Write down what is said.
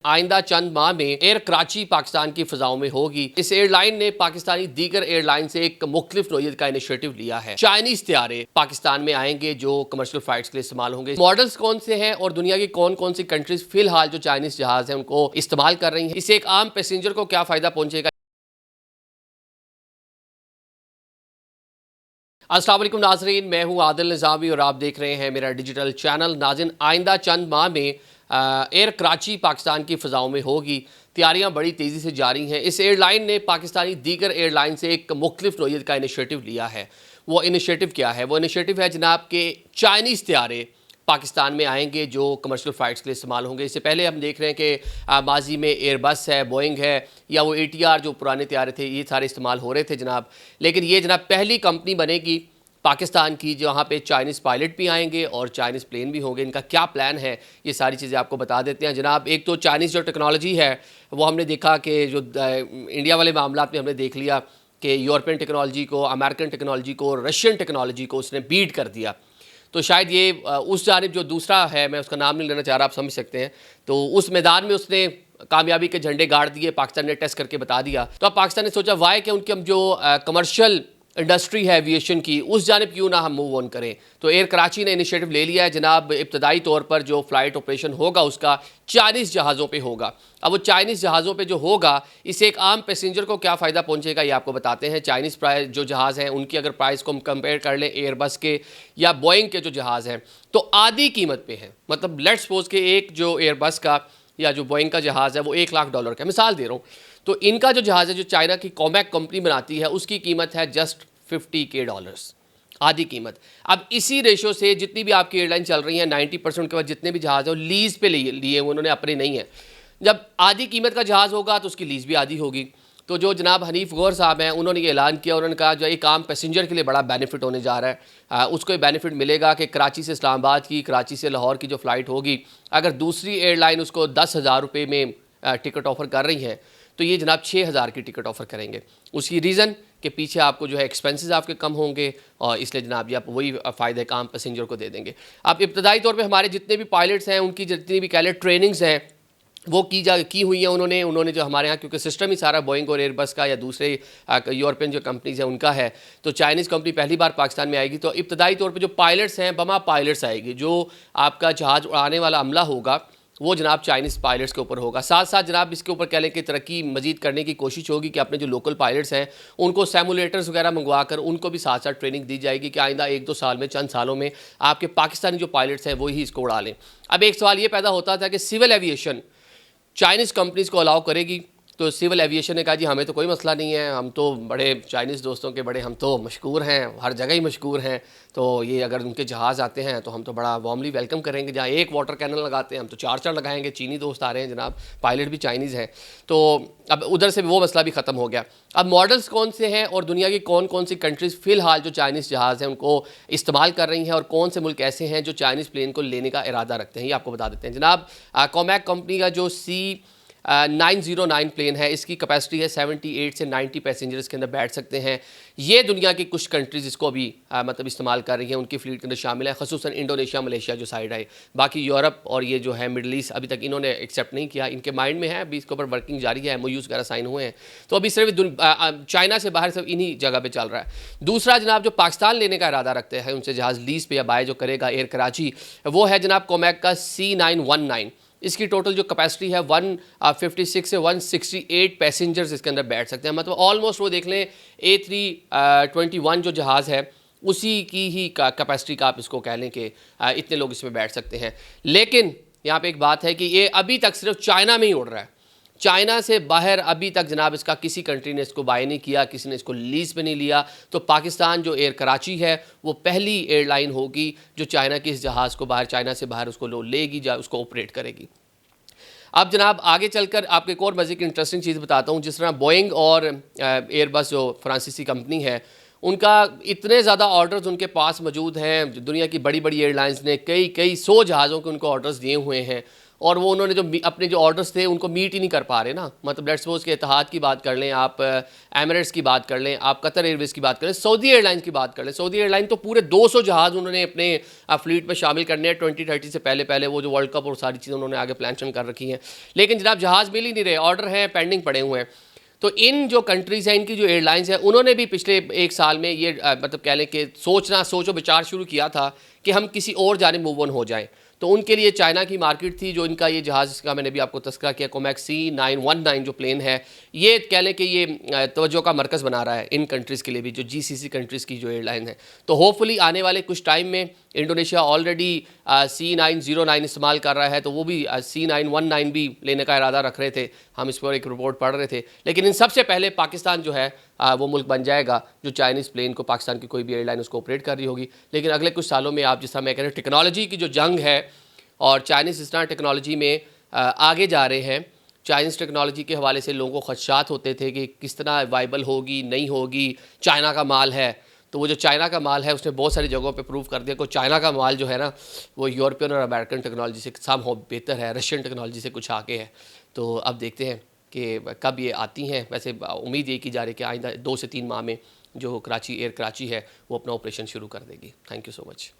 आइंदा चंद माह में एयर कराची पाकिस्तान की फिजाओं में होगी। इस एयरलाइन ने पाकिस्तानी दीगर एयरलाइन से एक मुख्तलिफ नोयत का इनिशिएटिव लिया है। चाइनीज तैयारे पाकिस्तान में आएंगे जो कमर्शियल फ्लाइट्स के लिए इस्तेमाल होंगे। मॉडल्स कौन से हैं और दुनिया की कौन कौन सी कंट्रीज फिलहाल जो चाइनीज जहाज है उनको इस्तेमाल कर रही है, इससे एक आम पैसेंजर को क्या फायदा पहुंचेगा। अस्सलाम वालेकुम नाजरीन, मैं हूं आदिल निज़ामी और आप देख रहे हैं मेरा डिजिटल चैनल। नाज़रीन, आइंदा चंद माह में एयर कराची पाकिस्तान की फ़िज़ाओं में होगी। तैयारियां बड़ी तेज़ी से जारी हैं। इस एयरलाइन ने पाकिस्तानी दीगर एयरलाइन से एक मुख्तलिफ नोयत का इनिशिएटिव लिया है। वो इनिशिएटिव क्या है? वो इनिशिएटिव है जनाब के चाइनीज़ तैयारे पाकिस्तान में आएंगे जो कमर्शियल फ़्लाइट्स के लिए इस्तेमाल होंगे। इससे पहले हम देख रहे हैं कि माजी में एयरबस है, बोइंग है, या वो ATR जो पुराने तैयारे थे, ये सारे इस्तेमाल हो रहे थे जनाब। लेकिन ये जनाब पहली कंपनी बनेगी पाकिस्तान की जहाँ पे चाइनीज़ पायलट भी आएंगे और चाइनीज़ प्लेन भी होंगे। इनका क्या प्लान है, ये सारी चीज़ें आपको बता देते हैं जनाब। एक तो चाइनीज़ जो टेक्नोलॉजी है वो हमने देखा कि जो इंडिया वाले मामला में हमने देख लिया कि यूरोपियन टेक्नोलॉजी को, अमेरिकन टेक्नोलॉजी को, रशियन टेक्नोलॉजी को उसने बीट कर दिया। तो शायद ये उस जानिब जो दूसरा है, मैं उसका नाम नहीं लेना चाह रहा, आप समझ सकते हैं, तो उस मैदान में उसने कामयाबी के झंडे गाड़ दिए। पाकिस्तान ने टेस्ट करके बता दिया। तो अब पाकिस्तान ने सोचा वाई कि उनकी हम जो कमर्शियल इंडस्ट्री है एविएशन की, उस जानिब क्यों ना हम मूव ऑन करें। तो एयर कराची ने इनिशिएटिव ले लिया है जनाब। इब्तदाई तौर पर जो फ़्लाइट ऑपरेशन होगा उसका चाइनीज़ जहाज़ों पे होगा। अब वो चाइनीज़ जहाज़ों पे जो होगा, इससे एक आम पैसेंजर को क्या फ़ायदा पहुंचेगा ये आपको बताते हैं। चाइनीज़ प्राइस जो जहाज़ हैं उनकी अगर प्राइस को हम कंपेयर कर लें एयरबस के या बोइंग के जो जहाज़ हैं, तो आधी कीमत पे है। मतलब लेट्स सपोज के एक जो एयरबस का या जो बोइंग का जहाज़ है वो $1,00,000 का, मिसाल दे रहा हूँ। तो इनका जो जहाज़ है जो चाइना की कॉमैक कंपनी बनाती है उसकी कीमत है जस्ट $50,000, आधी कीमत। अब इसी रेशो से जितनी भी आपकी एयरलाइन चल रही है 90% के बाद जितने भी जहाज़ हैं वो लीज़ पे लिए उन्होंने, अपने नहीं है। जब आधी कीमत का जहाज़ होगा तो उसकी लीज़ भी आधी होगी। तो जो जनाब हनीफ गौर साहब हैं उन्होंने ये ऐलान किया, उन्होंने कहा जो एक आम पैसेंजर के लिए बड़ा बेनिफिट होने जा रहा है। उसको ये बेनिफिट मिलेगा कि कराची से इस्लामाबाद की, कराची से लाहौर की जो फ़्लाइट होगी, अगर दूसरी एयरलाइन उसको ₹10,000 में टिकट ऑफ़र कर रही है तो ये जनाब 6,000 की टिकट ऑफ़र करेंगे। उसकी रीज़न कि पीछे आपको जो है एक्सपेंसेस आपके कम होंगे और इसलिए जनाब ये आप वही फ़ायदे काम पैसेंजर को दे देंगे। अब इब्तदाई तौर पे हमारे जितने भी पायलट्स हैं उनकी जितनी भी कह लें ट्रेनिंग्स हैं वो की हुई हैं उन्होंने जो हमारे यहाँ, क्योंकि सिस्टम ही सारा बोइंग और एयरबस का या दूसरे यूरोपियन जो कंपनीज़ हैं उनका है। तो चाइनीज़ कंपनी पहली बार पाकिस्तान में आएगी। तो इब्तदाई तौर पे जो पायलट्स हैं, बमा पायलट्स आएगी। जो आपका जहाज़ उड़ाने वाला अमला होगा वो जनाब चाइनीज़ पायलट्स के ऊपर होगा। साथ साथ जनाब इसके ऊपर कह लें कि तरक्की मज़ीद करने की कोशिश होगी कि अपने जो लोकल पायलट्स हैं उनको सिमुलेटर्स वगैरह मंगवा कर उनको भी साथ साथ ट्रेनिंग दी जाएगी कि आइंदा 1-2 साल में, चंद सालों में आपके पाकिस्तानी जो पायलट्स हैं वही इसको उड़ा लें। अब एक सवाल ये पैदा होता था कि सिविल एविएशन चाइनीज़ कंपनीज़ को अलाउ करेगी। तो सिविल एविएशन ने कहा जी हमें तो कोई मसला नहीं है, हम तो बड़े चाइनीज़ दोस्तों के बड़े हम तो मशहूर हैं, हर जगह ही मशहूर हैं। तो ये अगर उनके जहाज़ आते हैं तो हम तो बड़ा वार्मली वेलकम करेंगे। जहाँ एक वाटर कैनल लगाते हैं हम तो 4-4 लगाएंगे। चीनी दोस्त आ रहे हैं जनाब, पायलट भी चाइनीज़ हैं। तो अब उधर से वो मसला भी ख़त्म हो गया। अब मॉडल्स कौन से हैं और दुनिया की कौन कौन सी कंट्रीज़ फ़िलहाल जो चाइनीज़ जहाज़ हैं उनको इस्तेमाल कर रही हैं और कौन से मुल्क ऐसे हैं जो चाइनीज़ प्लेन को लेने का इरादा रखते हैं, ये आपको बता देते हैं जनाब। कॉमैक कंपनी का जो C909 प्लेन है, इसकी कैपेसिटी है 78 से 90 पैसेंजर्स के अंदर बैठ सकते हैं। ये दुनिया की कुछ कंट्रीज़ इसको अभी मतलब इस्तेमाल कर रही हैं, उनकी फ़्लीट के अंदर शामिल है, ख़ुसूसन इंडोनेशिया, मलेशिया जो साइड है। बाकी यूरोप और ये जो है मिडल ईस्ट अभी तक इन्होंने एक्सेप्ट नहीं किया, इनके माइंड में है, अभी इसके ऊपर वर्किंग जारी है, MOUs वगैरह साइन हुए हैं। तो अभी सिर्फ चाइना से बाहर सिर्फ इन्हीं जगह पर चल रहा है। दूसरा जनाब जो पाकिस्तान लेने का इरादा रखते हैं उनसे जहाज़ लीज़ पे या बाय जो करेगा एयर कराची, वो है जनाब कॉमैक का C919। इसकी टोटल जो कैपेसिटी है 156 से 168 पैसेंजर्स इसके अंदर बैठ सकते हैं। मतलब ऑलमोस्ट वो देख लें A321 जो जहाज़ है उसी की ही कैपेसिटी का आप इसको कह लें कि इतने लोग इसमें बैठ सकते हैं। लेकिन यहाँ पे एक बात है कि ये अभी तक सिर्फ चाइना में ही उड़ रहा है। चाइना से बाहर अभी तक जनाब इसका किसी कंट्री ने इसको बाय नहीं किया, किसी ने इसको लीज़ पे नहीं लिया। तो पाकिस्तान जो एयर कराची है वो पहली एयरलाइन होगी जो चाइना के इस जहाज़ को बाहर, चाइना से बाहर उसको लेगी, उसको ऑपरेट करेगी। अब जनाब आगे चलकर आपको एक और मज़े की इंटरेस्टिंग चीज़ बताता हूँ। जिस तरह बोइंग और एयरबस जो फ्रांसीसी कंपनी है उनका इतने ज़्यादा ऑर्डर्स उनके पास मौजूद हैं, दुनिया की बड़ी बड़ी एयरलाइंस ने कई 100 जहाज़ों के उनको ऑर्डर्स दिए हुए हैं और वो उन्होंने जो अपने जो ऑर्डर्स थे उनको मीट ही नहीं कर पा रहे ना। मतलब लेट्स सपोज के इत्तेहाद की बात कर लें, आप एमिरेट्स की बात कर लें, आप कतर एयरवेज़ की बात कर लें, सऊदी एयरलाइंस की बात कर लें। सऊदी एयरलाइन तो पूरे 200 जहाज़ उन्होंने अपने फ्लीट में शामिल करने हैं 2030 से पहले पहले। वो जो वर्ल्ड कप और सारी चीज़ें उन्होंने आगे प्लान कर रखी हैं, लेकिन जनाब जहाज़ मिल ही नहीं रहे, ऑर्डर हैं पेंडिंग पड़े हुए हैं। तो इन जो कंट्रीज़ हैं, इनकी जो एयरलाइंस हैं, उन्होंने भी पिछले एक साल में ये मतलब कह लें कि सोचो विचार शुरू किया था कि हम किसी और जानिब मूव ऑन हो जाएं। तो उनके लिए चाइना की मार्केट थी, जो इनका ये जहाज़ का मैंने भी आपको तस्करा किया, कोमैक्स C919 जो प्लेन है, ये कह लें कि ये तवज्जो का मरकज़ बना रहा है इन कंट्रीज़ के लिए भी, जो GCC कंट्रीज़ की जो एयरलाइन है। तो होपफुली आने वाले कुछ टाइम में इंडोनेशिया ऑलरेडी C909 इस्तेमाल कर रहा है, तो वो भी C919 भी लेने का इरादा रख रहे थे। हम इस पर एक रिपोर्ट पढ़ रहे थे। लेकिन इन सबसे पहले पाकिस्तान जो है वो मुल्क बन जाएगा जो चाइनीज़ प्लेन को, पाकिस्तान की कोई भी एयरलाइन उसको ऑपरेट कर रही होगी। लेकिन अगले कुछ सालों में आप जिस तरह मैं कह रहा हूँ टेक्नोलॉजी की जो जंग है और चाइनीज़ इस तरह टेक्नोलॉजी में आगे जा रहे हैं, चाइनीज़ टेक्नोलॉजी के हवाले से लोगों को खदशात होते थे कि किस तरह वाइबल होगी, नहीं होगी, चाइना का माल है। तो वो जो चाइना का माल है उसने बहुत सारी जगहों पे प्रूव कर दिया कि चाइना का माल जो है ना वो यूरोपियन और अमेरिकन टेक्नोलॉजी से सम हो बेहतर है, रशियन टेक्नोलॉजी से कुछ आगे है। तो अब देखते हैं कि कब ये आती हैं। वैसे उम्मीद ये की जा रही है कि आइंदा 2 से 3 माह में जो एयर कराची है वो अपना ऑपरेशन शुरू कर देगी। Thank you so much.